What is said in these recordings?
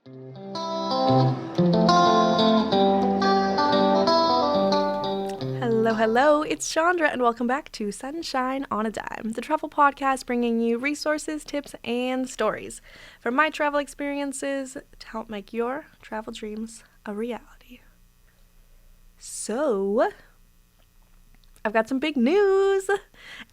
Hello, hello, it's Shandra, and welcome back to Sunshine on a Dime, the travel podcast bringing you resources, tips, and stories from my travel experiences to help make your travel dreams a reality. So, I've got some big news,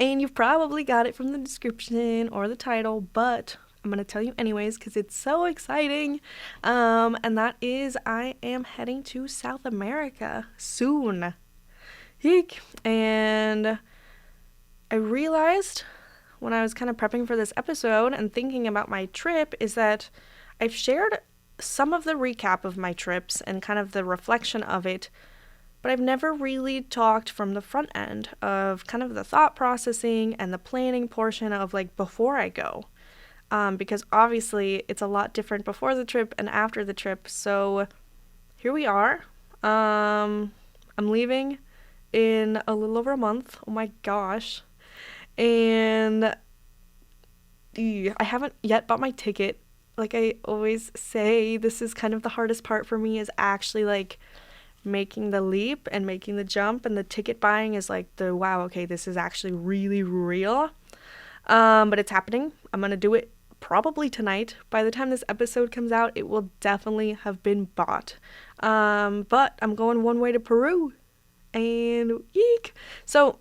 and you've probably got it from the description or the title, but I'm going to tell you anyways because it's so exciting. And that is I am heading to South America soon. Eek. And I realized when I was kind of prepping for this episode and thinking about my trip is that I've shared some of the recap of my trips and kind of the reflection of it, but I've never really talked from the front end of kind of the thought processing and the planning portion of like before I go. Because obviously it's a lot different before the trip and after the trip. So here we are. I'm leaving in a little over a month. Oh my gosh. And I haven't yet bought my ticket. Like I always say, this is kind of the hardest part for me is actually like making the leap and making the jump, and the ticket buying is like the wow, okay, this is actually really real. But it's happening. I'm gonna do it probably tonight. By the time this episode comes out, it will definitely have been bought. But I'm going one way to Peru. And eek. So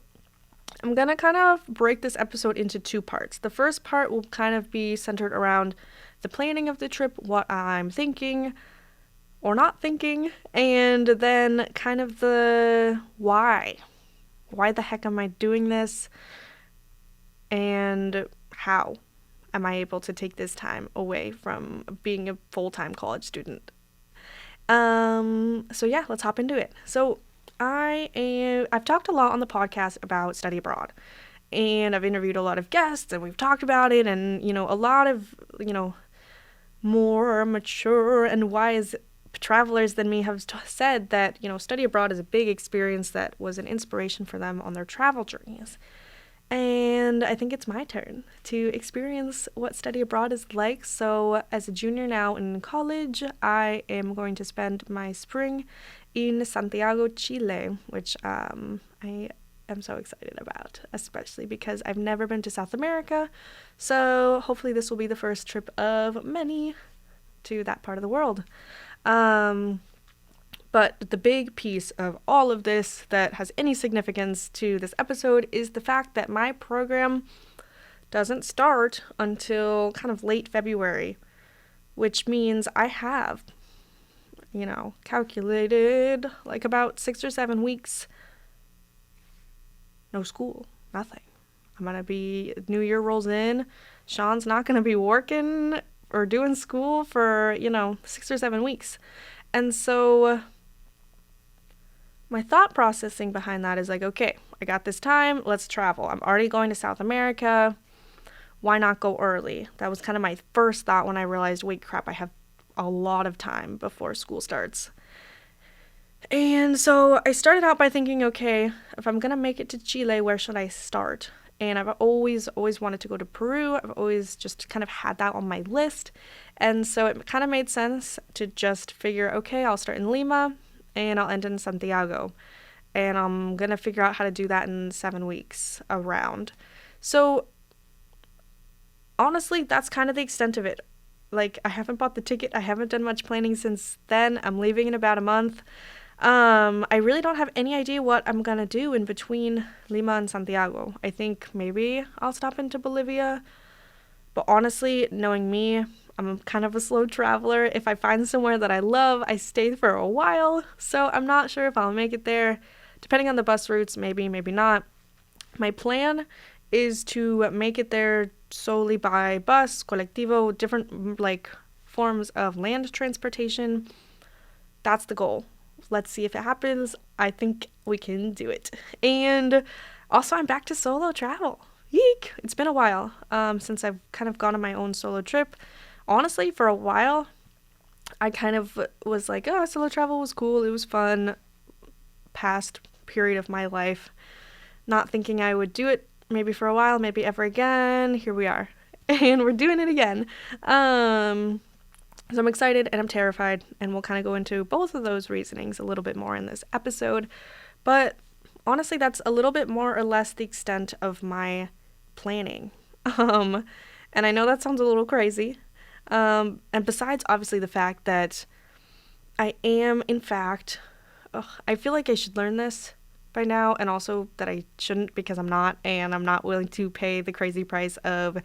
I'm gonna kind of break this episode into two parts. The first part will kind of be centered around the planning of the trip, what I'm thinking or not thinking, and then kind of the why. Why the heck am I doing this? And how am I able to take this time away from being a full-time college student? So yeah, let's hop into it. So I've talked a lot on the podcast about study abroad, and I've interviewed a lot of guests, and we've talked about it, and, a lot of, more mature and wise travelers than me have said that, study abroad is a big experience that was an inspiration for them on their travel journeys. And I think it's my turn to experience what study abroad is like. So as a junior now in college, I am going to spend my spring in Santiago, Chile, which I am so excited about, especially because I've never been to South America. So hopefully this will be the first trip of many to that part of the world. But the big piece of all of this that has any significance to this episode is the fact that my program doesn't start until kind of late February, which means I have, calculated like about 6 or 7 weeks. No school, nothing. I'm going to be, New Year rolls in. Sean's not going to be working or doing school for, 6 or 7 weeks. And so my thought processing behind that is like, okay, I got this time, let's travel. I'm already going to South America. Why not go early? That was kind of my first thought when I realized, wait, crap, I have a lot of time before school starts. And so I started out by thinking, okay, if I'm going to make it to Chile, where should I start? And I've always wanted to go to Peru. I've always just kind of had that on my list. And so it kind of made sense to just figure, okay, I'll start in Lima and I'll end in Santiago. And I'm going to figure out how to do that in 7 weeks around. So honestly, that's kind of the extent of it. Like, I haven't bought the ticket. I haven't done much planning since then. I'm leaving in about a month. I really don't have any idea what I'm going to do in between Lima and Santiago. I think maybe I'll stop into Bolivia. But honestly, knowing me, I'm kind of a slow traveler. If I find somewhere that I love, I stay for a while. So I'm not sure if I'll make it there. Depending on the bus routes, maybe, maybe not. My plan is to make it there solely by bus, colectivo, different forms of land transportation. That's the goal. Let's see if it happens. I think we can do it. And also, I'm back to solo travel. Yeek! It's been a while since I've kind of gone on my own solo trip. Honestly, for a while, I kind of was like, oh, solo travel was cool. It was fun. Past period of my life. Not thinking I would do it maybe for a while, maybe ever again. Here we are. And we're doing it again. So I'm excited and I'm terrified, and we'll kind of go into both of those reasonings a little bit more in this episode. But honestly, that's a little bit more or less the extent of my planning. And I know that sounds a little crazy. And besides, obviously, the fact that I am, in fact, I feel like I should learn this by now, and also that I shouldn't because I'm not, and I'm not willing to pay the crazy price of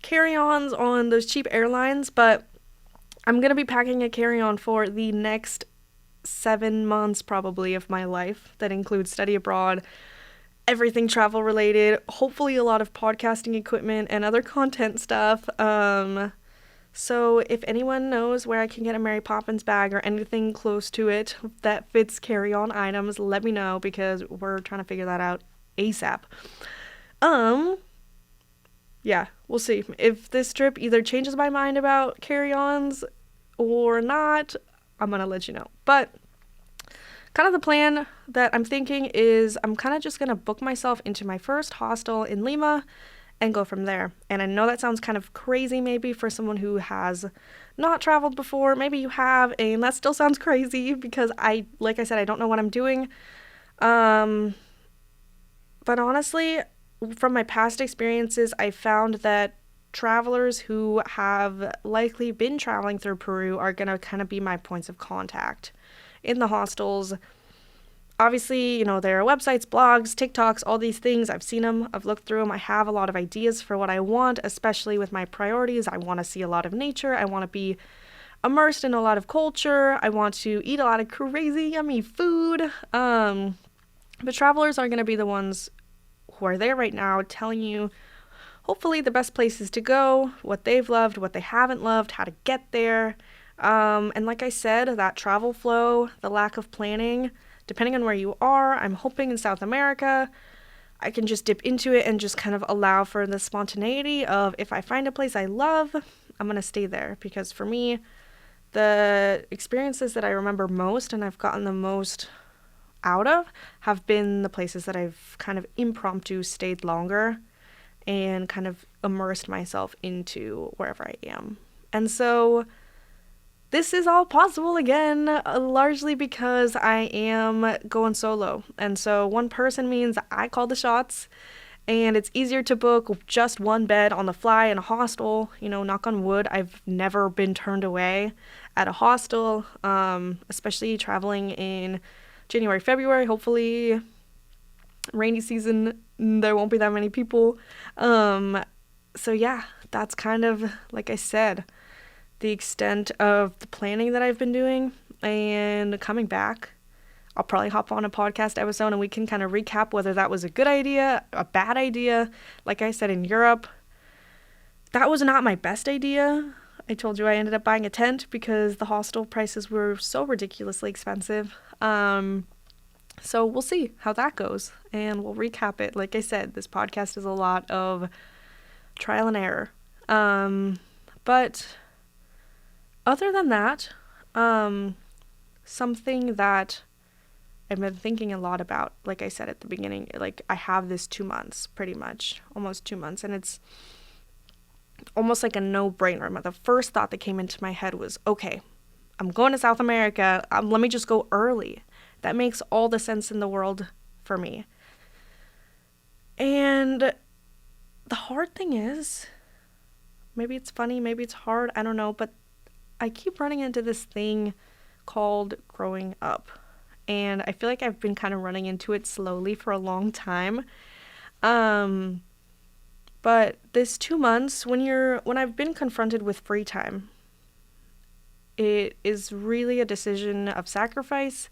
carry-ons on those cheap airlines, but I'm going to be packing a carry-on for the next 7 months probably of my life. That includes study abroad, everything travel related, hopefully a lot of podcasting equipment and other content stuff. So if anyone knows where I can get a Mary Poppins bag or anything close to it that fits carry-on items, let me know, because we're trying to figure that out ASAP. Yeah, we'll see. If this trip either changes my mind about carry-ons or not, I'm gonna let you know. But kind of the plan that I'm thinking is I'm kind of just gonna book myself into my first hostel in Lima and go from there. And I know that sounds kind of crazy maybe for someone who has not traveled before. Maybe you have, and that still sounds crazy because like I said, I don't know what I'm doing. But honestly, from my past experiences, I found that travelers who have likely been traveling through Peru are going to kind of be my points of contact in the hostels. Obviously, there are websites, blogs, TikToks, all these things. I've seen them. I've looked through them. I have a lot of ideas for what I want, especially with my priorities. I want to see a lot of nature. I want to be immersed in a lot of culture. I want to eat a lot of crazy, yummy food. But travelers are going to be the ones who are there right now telling you hopefully the best places to go, what they've loved, what they haven't loved, how to get there. And like I said, that travel flow, the lack of planning, depending on where you are, I'm hoping in South America, I can just dip into it and just kind of allow for the spontaneity of if I find a place I love, I'm going to stay there. Because for me, the experiences that I remember most and I've gotten the most out of have been the places that I've kind of impromptu stayed longer and kind of immersed myself into wherever I am. And so this is all possible again, largely because I am going solo. And so one person means I call the shots, and it's easier to book just one bed on the fly in a hostel. Knock on wood, I've never been turned away at a hostel, especially traveling in January, February. Hopefully rainy season, there won't be that many people. So yeah, that's kind of, like I said, the extent of the planning that I've been doing. And coming back, I'll probably hop on a podcast episode and we can kind of recap whether that was a good idea, a bad idea. Like I said, in Europe, that was not my best idea. I told you I ended up buying a tent because the hostel prices were so ridiculously expensive. So we'll see how that goes, and we'll recap it. Like I said, this podcast is a lot of trial and error. But other than that, something that I've been thinking a lot about, like I said at the beginning, like I have this 2 months, pretty much, almost 2 months, and it's almost like a no-brainer. The first thought that came into my head was, okay, I'm going to South America, let me just go early. That makes all the sense in the world for me. And the hard thing is, maybe it's funny, maybe it's hard, I don't know, but I keep running into this thing called growing up. And I feel like I've been kind of running into it slowly for a long time. But this 2 months, when I've been confronted with free time, it is really a decision of sacrifice,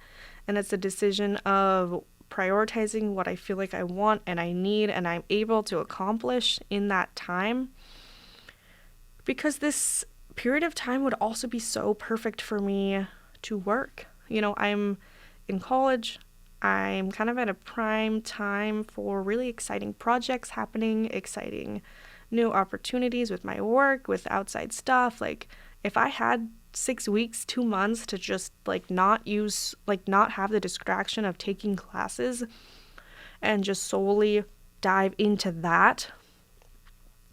and it's a decision of prioritizing what I feel like I want and I need and I'm able to accomplish in that time. Because this period of time would also be so perfect for me to work. I'm in college. I'm kind of at a prime time for really exciting projects happening, exciting new opportunities with my work, with outside stuff. Like, if I had 6 weeks, 2 months to just not have the distraction of taking classes and just solely dive into that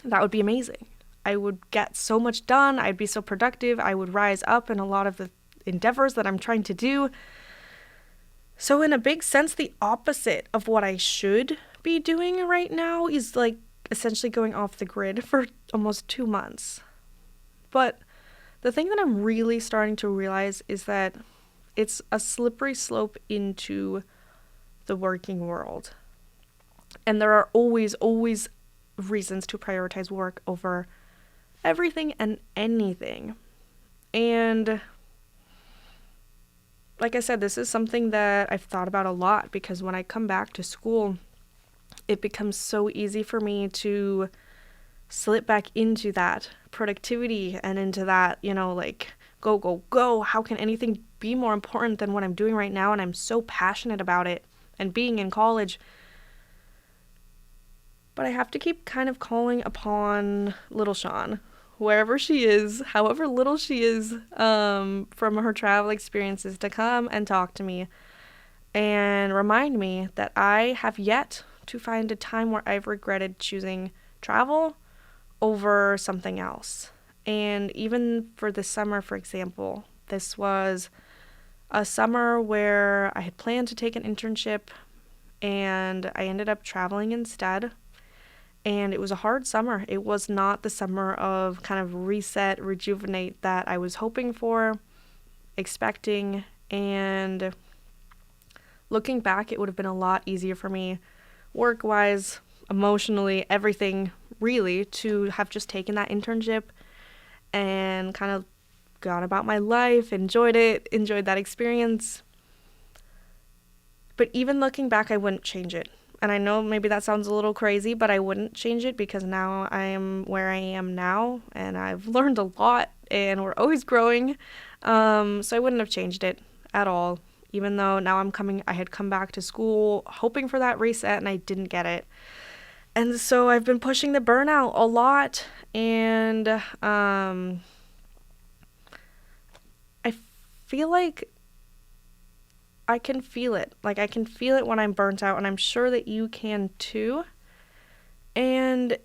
would be amazing. I would get so much done. I'd be so productive. I would rise up in a lot of the endeavors that I'm trying to do. So in a big sense, the opposite of what I should be doing right now is like essentially going off the grid for almost 2 months. But the thing that I'm really starting to realize is that it's a slippery slope into the working world. And there are always reasons to prioritize work over everything and anything. And like I said, this is something that I've thought about a lot, because when I come back to school, it becomes so easy for me to slip back into that productivity and into that, like go. How can anything be more important than what I'm doing right now? And I'm so passionate about it and being in college. But I have to keep kind of calling upon little Sean, wherever she is, however little she is, from her travel experiences, to come and talk to me and remind me that I have yet to find a time where I've regretted choosing travel over something else. And even for this summer, for example, this was a summer where I had planned to take an internship and I ended up traveling instead. And it was a hard summer. It was not the summer of kind of reset, rejuvenate that I was hoping for, expecting. And looking back, it would have been a lot easier for me, work-wise, emotionally, everything really, to have just taken that internship and kind of gone about my life, enjoyed that experience. But even looking back, I wouldn't change it. And I know maybe that sounds a little crazy, but I wouldn't change it, because now I am where I am now, and I've learned a lot, and we're always growing. So I wouldn't have changed it at all, even though now I had come back to school hoping for that reset, and I didn't get it. And so I've been pushing the burnout a lot, and I feel like I can feel it. Like, I can feel it when I'm burnt out, and I'm sure that you can too. And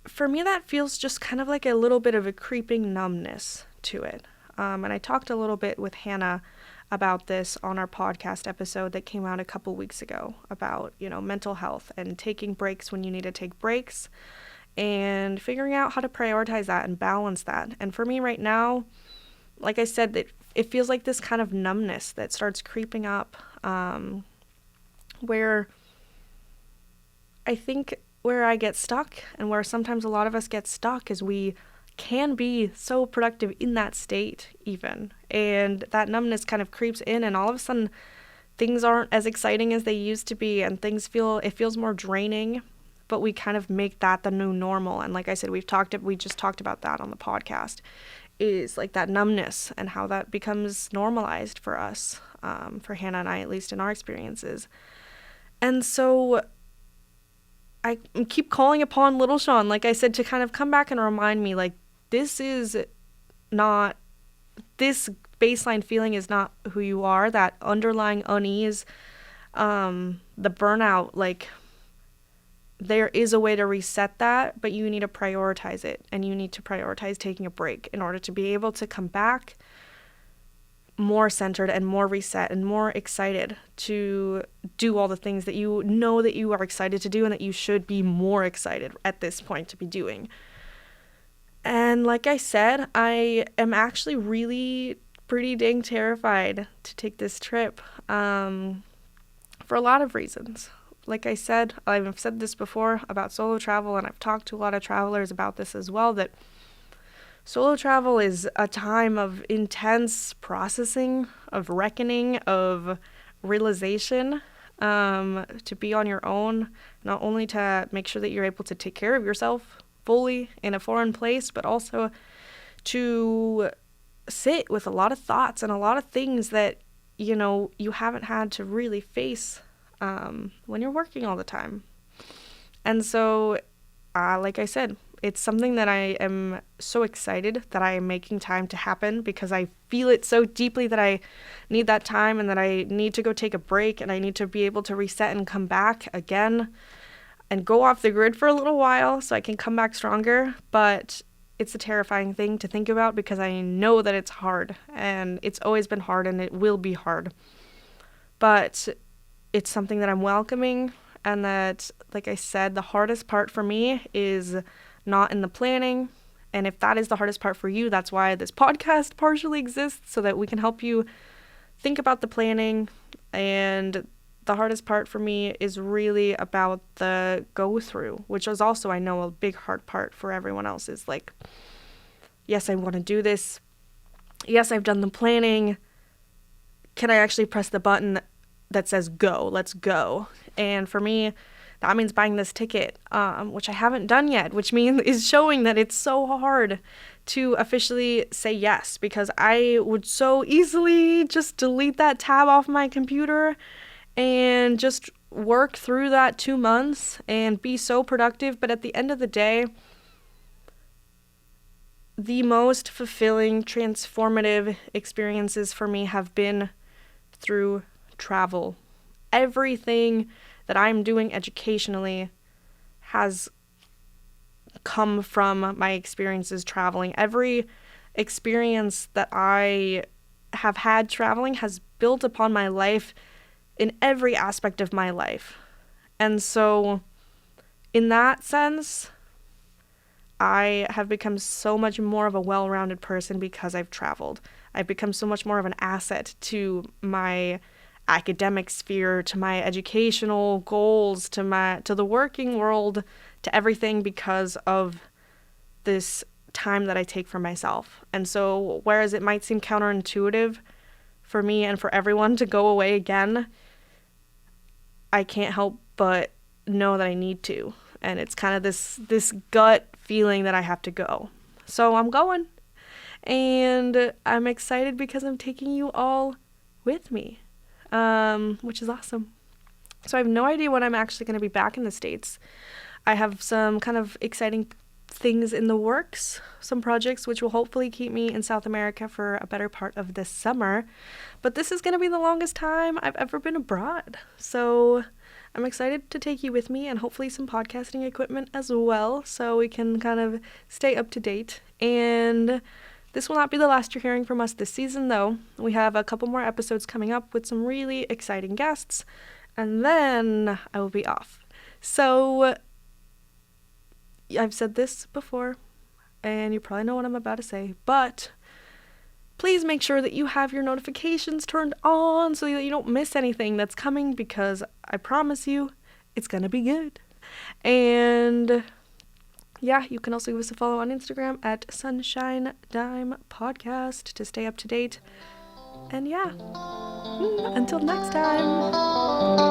for me, that feels just kind of like a little bit of a creeping numbness to it. And I talked a little bit with Hannah about this on our podcast episode that came out a couple weeks ago about, mental health and taking breaks when you need to take breaks and figuring out how to prioritize that and balance that. And for me right now, like I said, that it feels like this kind of numbness that starts creeping up, where I think where I get stuck, and where sometimes a lot of us get stuck, is we can be so productive in that state even, and that numbness kind of creeps in, and all of a sudden things aren't as exciting as they used to be, and it feels more draining, but we kind of make that the new normal. And like I said, we just talked about that on the podcast, is like that numbness and how that becomes normalized for us, for Hannah and I, at least in our experiences. And so I keep calling upon little Sean, like I said, to kind of come back and remind me, like, this baseline feeling is not who you are, that underlying unease, the burnout, like, there is a way to reset that, but you need to prioritize it, and you need to prioritize taking a break in order to be able to come back more centered and more reset and more excited to do all the things that you know that you are excited to do and that you should be more excited at this point to be doing. And like I said, I am actually really pretty dang terrified to take this trip, for a lot of reasons. Like I said, I've said this before about solo travel, and I've talked to a lot of travelers about this as well, that solo travel is a time of intense processing, of reckoning, of realization, to be on your own, not only to make sure that you're able to take care of yourself fully in a foreign place, but also to sit with a lot of thoughts and a lot of things that, you haven't had to really face when you're working all the time. And so, like I said, it's something that I am so excited that I am making time to happen, because I feel it so deeply that I need that time, and that I need to go take a break, and I need to be able to reset and come back again and go off the grid for a little while so I can come back stronger. But it's a terrifying thing to think about because I know that it's hard, and it's always been hard, and it will be hard. But it's something that I'm welcoming, and that, like I said, the hardest part for me is not in the planning. And if that is the hardest part for you, that's why this podcast partially exists, so that we can help you think about the planning. And the hardest part for me is really about the go through, which is also, I know, a big hard part for everyone else. Is like, yes, I want to do this. Yes, I've done the planning. Can I actually press the button that says go? Let's go. And for me, that means buying this ticket, which I haven't done yet, which means is showing that it's so hard to officially say yes, because I would so easily just delete that tab off my computer and just work through that 2 months and be so productive. But at the end of the day, the most fulfilling, transformative experiences for me have been through travel. Everything that I'm doing educationally has come from my experiences traveling. Every experience that I have had traveling has built upon my life in every aspect of my life. And so, in that sense, I have become so much more of a well-rounded person because I've traveled. I've become so much more of an asset to my academic sphere, to my educational goals, to the working world, to everything, because of this time that I take for myself. And so, whereas it might seem counterintuitive for me and for everyone to go away again, I can't help but know that I need to. And it's kind of this gut feeling that I have to go. So I'm going. And I'm excited because I'm taking you all with me, which is awesome. So I have no idea when I'm actually going to be back in the States. I have some kind of exciting things in the works, some projects which will hopefully keep me in South America for a better part of this summer. But this is going to be the longest time I've ever been abroad. So I'm excited to take you with me, and hopefully some podcasting equipment as well, so we can kind of stay up to date. And this will not be the last you're hearing from us this season, though. We have a couple more episodes coming up with some really exciting guests, and then I will be off. So I've said this before, and you probably know what I'm about to say, but please make sure that you have your notifications turned on so that you don't miss anything that's coming, because I promise you it's gonna be good. And yeah, you can also give us a follow on Instagram at Sunshine Dime Podcast to stay up to date. And yeah, until next time.